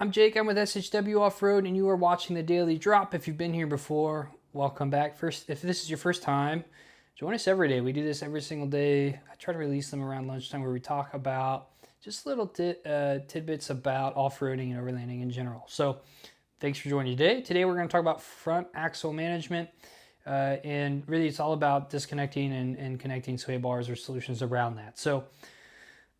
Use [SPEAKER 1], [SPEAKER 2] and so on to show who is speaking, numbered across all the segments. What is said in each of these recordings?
[SPEAKER 1] I'm Jake, I'm with SHW Offroad, and you are watching the Daily Drop. If you've been here before, welcome back. First, if this is your first time, join us every day. We do this every single day. I try to release them around lunchtime where we talk about just little tidbits about off-roading and overlanding in general. So thanks for joining today. Today we're going to talk about front axle management, and really it's all about disconnecting and connecting sway bars or solutions around that. So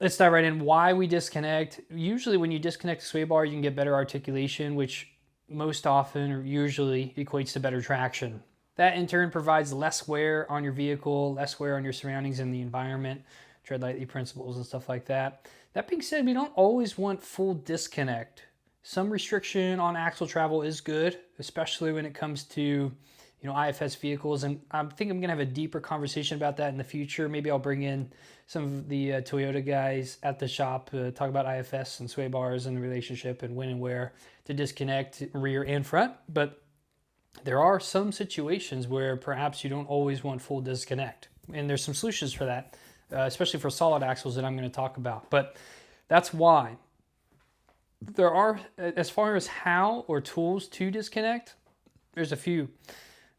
[SPEAKER 1] let's dive right in. Why we disconnect. Usually when you disconnect the sway bar, you can get better articulation, which most often or usually equates to better traction. That in turn provides less wear on your vehicle, less wear on your surroundings and the environment, tread lightly principles and stuff like that. That being said, we don't always want full disconnect. Some restriction on axle travel is good, especially when it comes to IFS vehicles, and I think I'm gonna have a deeper conversation about that in the future. Maybe I'll bring in some of the Toyota guys at the shop to talk about IFS and sway bars and the relationship and when and where to disconnect rear and front. But there are some situations where perhaps you don't always want full disconnect, and there's some solutions for that, especially for solid axles that I'm going to talk about. But that's why there are, as far as how or tools to disconnect, there's a few.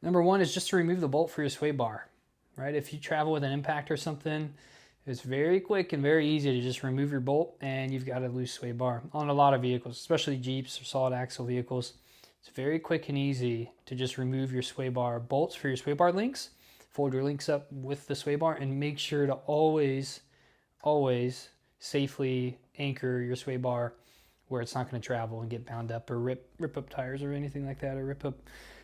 [SPEAKER 1] Number one is just to remove the bolt for your sway bar, right? If you travel with an impact or something, it's very quick and very easy to just remove your bolt and you've got a loose sway bar. On a lot of vehicles, especially Jeeps or solid axle vehicles, it's very quick and easy to just remove your sway bar bolts for your sway bar links, fold your links up with the sway bar, and make sure to always safely anchor your sway bar where it's not going to travel and get bound up or rip up tires or anything like that, or rip up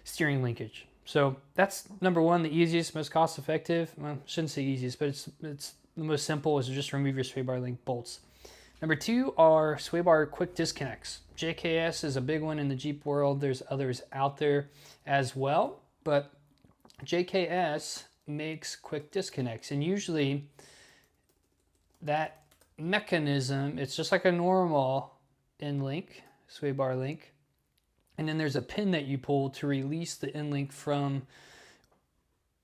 [SPEAKER 1] steering linkage. So that's number one, the easiest, most cost effective. Well, I shouldn't say easiest, but it's the most simple, is to just remove your sway bar link bolts. Number two are sway bar quick disconnects. JKS is a big one in the Jeep world. There's others out there as well, but JKS makes quick disconnects, and usually that mechanism, it's just like a normal end link, sway bar link, and then there's a pin that you pull to release the end link from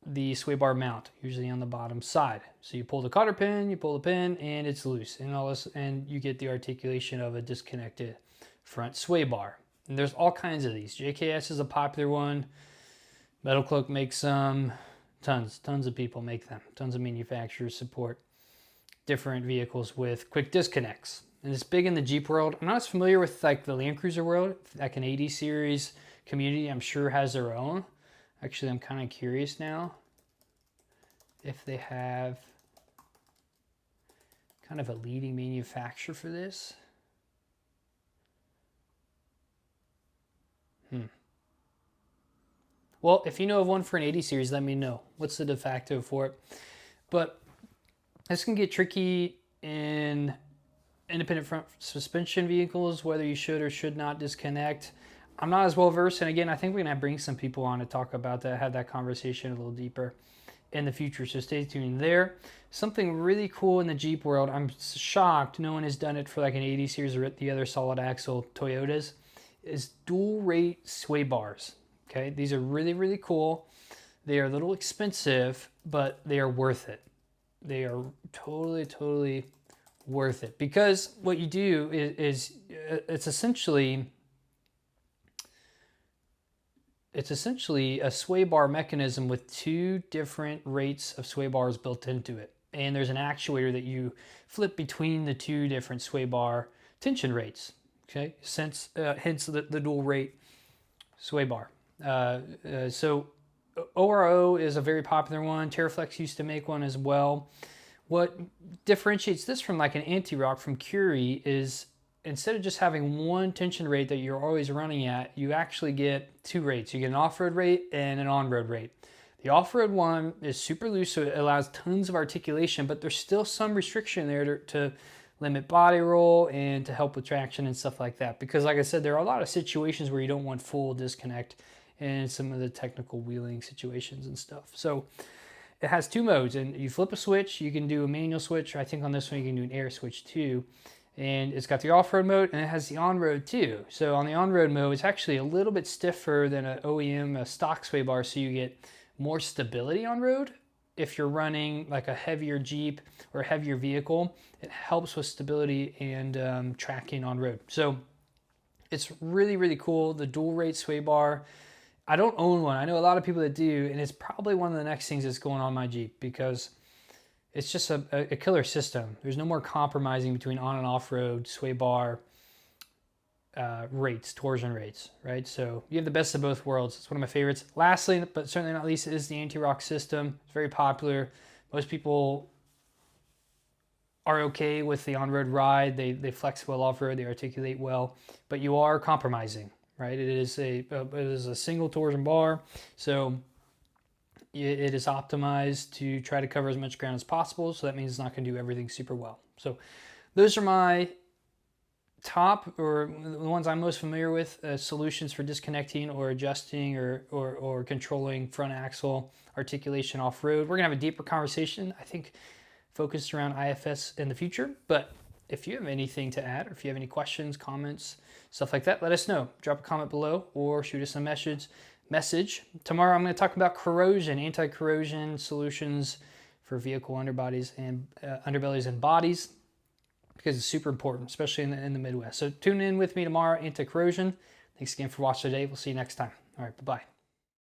[SPEAKER 1] the sway bar mount, usually on the bottom side. So you pull the cotter pin, you pull the pin, and it's loose, and all this, and you get the articulation of a disconnected front sway bar. And there's all kinds of these. JKS is a popular one. Metal Cloak makes some. Tons of people make them. Tons of manufacturers support different vehicles with quick disconnects. And it's big in the Jeep world. I'm not as familiar with like the Land Cruiser world. Like an 80 series community, I'm sure has their own. Actually, I'm kind of curious now if they have kind of a leading manufacturer for this. Well, if you know of one for an 80 series, let me know. What's the de facto for it? But this can get tricky in independent front suspension vehicles, whether you should or should not disconnect. I'm not as well versed, and again, I think we're gonna bring some people on to talk about that, have that conversation a little deeper in the future, so stay tuned there. Something really cool in the Jeep world, I'm shocked no one has done it for like an 80 series or the other solid axle Toyotas, is dual rate sway bars. Okay, these are really cool. They are a little expensive, but they are worth it. They are totally worth it, because what you do is it's essentially a sway bar mechanism with two different rates of sway bars built into it, and there's an actuator that you flip between the two different sway bar tension rates. Okay, hence the dual rate sway bar. So ORO is a very popular one. Terraflex used to make one as well. What differentiates this from like an anti-rock from Curie is, instead of just having one tension rate that you're always running at, you actually get two rates. You get an off-road rate and an on-road rate. The off-road one is super loose, so it allows tons of articulation, but there's still some restriction there to limit body roll and to help with traction and stuff like that. Because like I said, there are a lot of situations where you don't want full disconnect in some of the technical wheeling situations and stuff. So it has two modes, and you flip a switch, you can do a manual switch, or I think on this one you can do an air switch too. And it's got the off-road mode, and it has the on-road too. So on the on-road mode, it's actually a little bit stiffer than an OEM, a stock sway bar, so you get more stability on road. If you're running like a heavier Jeep or a heavier vehicle, it helps with stability and tracking on road. So It's really, really cool. The dual rate sway bar. I don't own one. I know a lot of people that do, and it's probably one of the next things that's going on my Jeep because it's just a killer system. There's no more compromising between on and off-road, sway bar, rates, torsion rates, right? So you have the best of both worlds. It's one of my favorites. Lastly, but certainly not least, is the anti-rock system. It's very popular. Most people are okay with the on-road ride. They flex well off-road. They articulate well, but you are compromising, right? It is a single torsion bar, so it is optimized to try to cover as much ground as possible. So that means it's not going to do everything super well. So those are my top, or the ones I'm most familiar with, solutions for disconnecting or adjusting or controlling front axle articulation off-road. We're gonna have a deeper conversation, I think, focused around IFS in the future. But if you have anything to add, or if you have any questions, comments, stuff like that, let us know. Drop a comment below or shoot us a message. Tomorrow I'm going to talk about corrosion, anti-corrosion solutions for vehicle underbodies and underbellies and bodies, because it's super important, especially in the Midwest. So tune in with me tomorrow, anti-corrosion. Thanks again for watching today. We'll see you next time. All right, bye-bye.